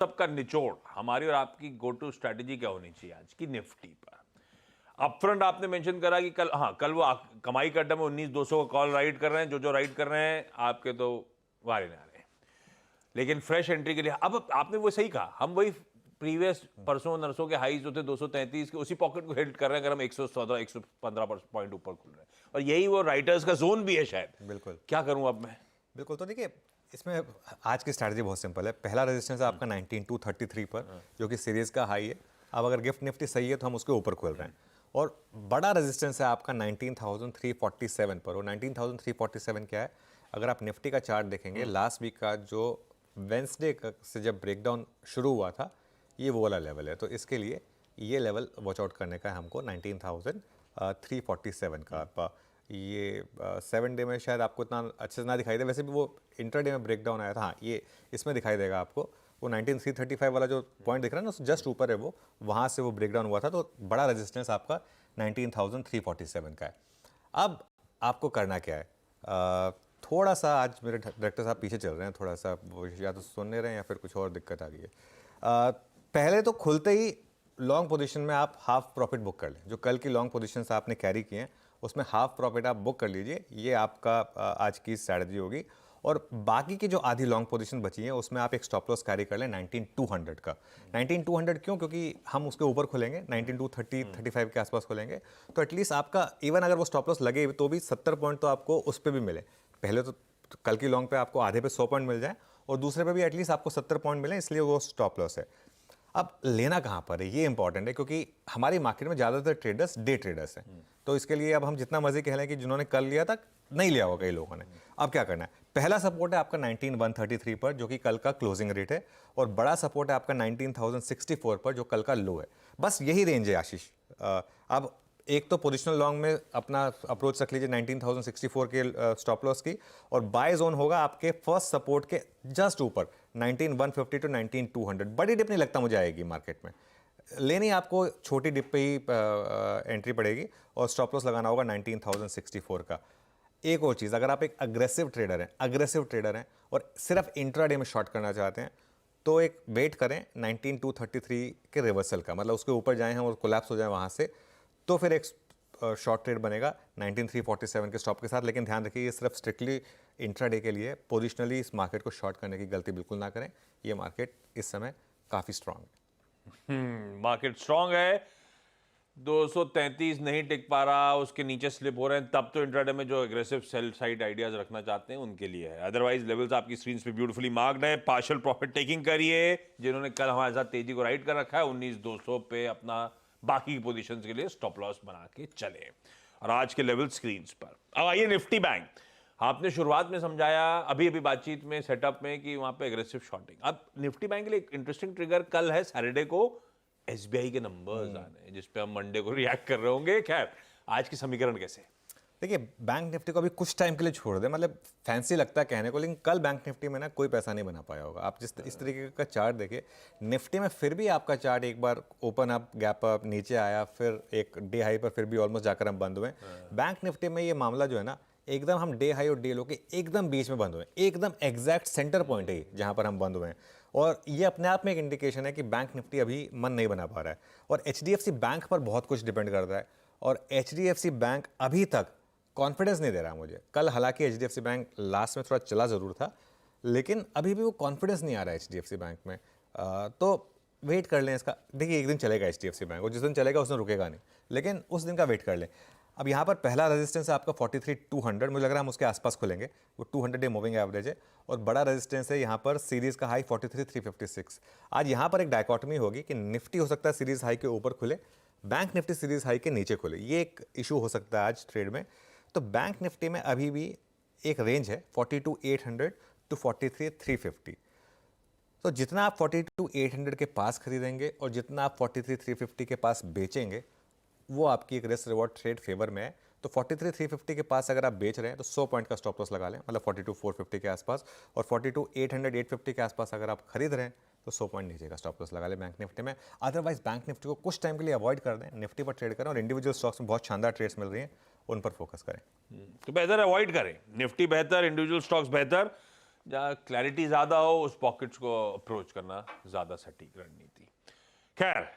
सबका निचोड़ हमारी और आपकी गो टू स्ट्रैटेजी क्या होनी चाहिए आज की निफ्टी पर। अपफ्रंट आपने मेंशन करा कि कल वो कमाई का अड्डा में 19,200 का कॉल राइड कर रहे हैं, जो राइड कर रहे हैं आपके तो वारे ना रहे। लेकिन फ्रेश एंट्री के लिए अब आपने वो सही कहा, हम वही प्रीवियस परसों नरसों के हाईज जो थे 233 के उसी पॉकेट को हिट कर रहे हैं अगर हम 117 115 पॉइंट ऊपर खुल रहे हैं, और यही वो राइटर्स का जोन भी है शायद। बिल्कुल, क्या करूं अब मैं? बिल्कुल। तो देखिए, इसमें आज की स्ट्रैटेजी बहुत सिंपल है। पहला रेजिस्टेंस है आपका 19233 पर, जो कि सीरीज का हाई है। अब अगर गिफ्ट निफ्टी सही है तो हम उसके ऊपर खोल रहे हैं। और बड़ा रेजिस्टेंस है आपका 19,347 पर। और 19,347 क्या है? अगर आप निफ्टी का चार्ट देखेंगे, लास्ट वीक का जो वेंसडे से जब ब्रेकडाउन शुरू हुआ था, ये वो वाला लेवल है। तो इसके लिए ये लेवल वॉच आउट करने का है हमको, 19,347 का। ये 7 डे में शायद आपको इतना अच्छे से ना दिखाई दे, वैसे भी वो इंटरडे में ब्रेकडाउन आया था। हाँ, ये इसमें दिखाई देगा आपको। वो 19,335 वाला जो पॉइंट दिख रहा है ना, जस्ट ऊपर है वो, वहाँ से वो ब्रेकडाउन हुआ था। तो बड़ा रेजिस्टेंस आपका 19,347 का है। अब आपको करना क्या है? थोड़ा सा आज मेरे डायरेक्टर साहब पीछे चल रहे हैं, थोड़ा सा वो या तो सुन नहीं रहे हैं या फिर कुछ और दिक्कत आ गई है। पहले तो खुलते ही लॉन्ग पोजीशन में आप हाफ प्रॉफिट बुक कर लें। जो कल की लॉन्ग पोजीशन आपने कैरी किए हैं उसमें हाफ प्रॉफिट आप बुक कर लीजिए। ये आपका आज की स्ट्रैटेजी होगी। और बाकी की जो आधी लॉन्ग पोजीशन बची है उसमें आप एक स्टॉप लॉस कैरी कर लें 19,200 का। 19,200 क्यों? क्योंकि हम उसके ऊपर खोलेंगे, 19,230-35 के आसपास खोलेंगे। तो एटलीस्ट आपका इवन अगर वो स्टॉप लॉस लगे तो भी 70 पॉइंट तो आपको उस पर भी मिले। पहले तो कल की लॉन्ग पे आपको आधे पे 100 पॉइंट मिल जाए और दूसरे पे भी एटलीस्ट आपको 70 पॉइंट मिले, इसलिए वो स्टॉप लॉस है। अब लेना कहाँ पर है ये इंपॉर्टेंट है, क्योंकि हमारी मार्केट में ज़्यादातर ट्रेडर्स डे ट्रेडर्स हैं। तो इसके लिए अब हम जितना मर्जी कह लें कि जिन्होंने कल लिया था नहीं लिया होगा कई लोगों ने। अब क्या करना है? पहला सपोर्ट है आपका 19,133 पर, जो कि कल का क्लोजिंग रेट है। और बड़ा सपोर्ट है आपका 19,064 पर, जो कल का लो है। बस यही रेंज है आशीष। अब एक तो पोजिशनल लॉन्ग में अपना अप्रोच रख लीजिए 19,064 के स्टॉप लॉस की, और बाय जोन होगा आपके फर्स्ट सपोर्ट के जस्ट ऊपर 19,150 टू 19,200। बड़ी डिप नहीं लगता मुझे आएगी मार्केट में, लेनी आपको छोटी डिप पे ही एंट्री पड़ेगी। और स्टॉप लॉस लगाना होगा 19,064 का। एक और चीज़, अगर आप एक अग्रेसिव ट्रेडर हैं और सिर्फ इंट्राडे में शॉर्ट करना चाहते हैं तो एक वेट करें 19,233 के रिवर्सल का, मतलब उसके ऊपर जाएं हम और कोलैप्स हो जाए वहाँ से, तो फिर एक शॉर्ट ट्रेड बनेगा 19,347 के स्टॉप के साथ। लेकिन ध्यान रखिए, ये सिर्फ स्ट्रिक्टली इंट्राडे के लिए। पोजिशनली इस मार्केट को शॉर्ट करने की गलती बिल्कुल ना करें। ये मार्केट इस समय काफ़ी स्ट्रांग है। मार्केट स्ट्रांग है, 233 नहीं टिक पा रहा, उसके नीचे स्लिप हो रहे हैं, तब तो इंट्राडे में जो एग्रेसिव सेल साइड आइडियाज रखना चाहते हैं उनके लिए है। अदरवाइज लेवल्स आपकी स्क्रीन पे ब्यूटीफुली मार्क्ड है। पार्शियल प्रॉफिट टेकिंग करिए। जिन्होंने कल हमारे साथ तेजी को राइड कर रखा है 19,200 पे अपना बाकी की पोजीशंस के लिए स्टॉप लॉस बना के चले। और आज के लेवल स्क्रीन पर। अब आइए निफ्टी बैंक। आपने शुरुआत में समझाया अभी अभी बातचीत में सेटअप में कि वहां पे एग्रेसिव शॉर्टिंग। अब निफ्टी बैंक के लिए एक इंटरेस्टिंग ट्रिगर कल है, सैटरडे को एसबीआई के नंबर्स आने हैं, जिसपे हम मंडे को रिएक्ट कर रहे होंगे। खैर, आज की समीकरण कैसे? देखिए, बैंक निफ्टी को अभी कुछ टाइम के लिए छोड़ दे, मतलब फैंसी लगता है कहने को, लेकिन कल बैंक निफ्टी में ना कोई पैसा नहीं बना पाया होगा। आप जिस इस तरीके का चार्ट देखिए निफ्टी में, फिर भी आपका चार्ट एक बार ओपन अप गैप अप नीचे आया, फिर एक डे हाई पर फिर भी ऑलमोस्ट जाकर हम बंद हुए। बैंक निफ्टी में ये मामला जो है ना, एकदम हम डे हाई और डे लो के एकदम बीच में बंद हुए, एकदम एग्जैक्ट सेंटर पॉइंट है जहाँ पर हम बंद हुए हैं। और ये अपने आप में एक इंडिकेशन है कि बैंक निफ्टी अभी मन नहीं बना पा रहा है। और एचडीएफसी बैंक पर बहुत कुछ डिपेंड करता है, और एचडीएफसी बैंक अभी तक कॉन्फिडेंस नहीं दे रहा मुझे। कल हालांकि एचडीएफसी बैंक लास्ट में थोड़ा चला ज़रूर था, लेकिन अभी भी वो कॉन्फिडेंस नहीं आ रहा है एचडीएफसी बैंक में। तो वेट कर लें इसका। देखिए, एक दिन चलेगा एचडीएफसी बैंक, और जिस दिन चलेगा उस दिन रुकेगा नहीं, लेकिन उस दिन का वेट कर लें। अब यहाँ पर पहला रेजिस्टेंस है आपका 43,200, मुझे लग रहा है हम उसके आसपास खोलेंगे। वो 200 डे मूविंग एवरेज है। और बड़ा रेजिस्टेंस है यहाँ पर सीरीज़ का हाई 43,356। आज यहाँ पर एक डायकॉटमी होगी कि निफ्टी हो सकता है सीरीज़ हाई के ऊपर खुले, बैंक निफ्टी सीरीज़ हाई के नीचे खुले। ये एक इशू हो सकता है आज ट्रेड में। तो बैंक निफ्टी में अभी भी एक रेंज है 42,800 टू 43,350। तो जितना आप 42,800 के पास खरीदेंगे और जितना आप 43,350 के पास बेचेंगे, वो आपकी एक रिस्क रिवॉर्ड ट्रेड फेवर में है। तो 43,350 के पास अगर आप बेच रहे हैं तो 100 पॉइंट का स्टॉप लॉस लगा लें, मतलब 42,450 के आसपास। और 42,800 850 के आसपास अगर आप खरीद रहे हैं तो 100 पॉइंट नीचे का स्टॉप लॉस लगा लें बैंक निफ्टी में। अदरवाइज बैंक निफ्टी को कुछ टाइम के लिए अवॉइड कर दें, निफ्टी पर ट्रेड करें, और इंडिविजुअल स्टॉक्स में बहुत शानदार ट्रेड्स मिल रही हैं, उन पर फोकस करें। तो बेहतर अवॉइड करें। निफ्टी बेहतर, इंडिविजुअल स्टॉक्स बेहतर। जहाँ क्लैरिटी ज़्यादा हो उस पॉकेट्स को अप्रोच करना ज़्यादा सटीक रणनीति। खैर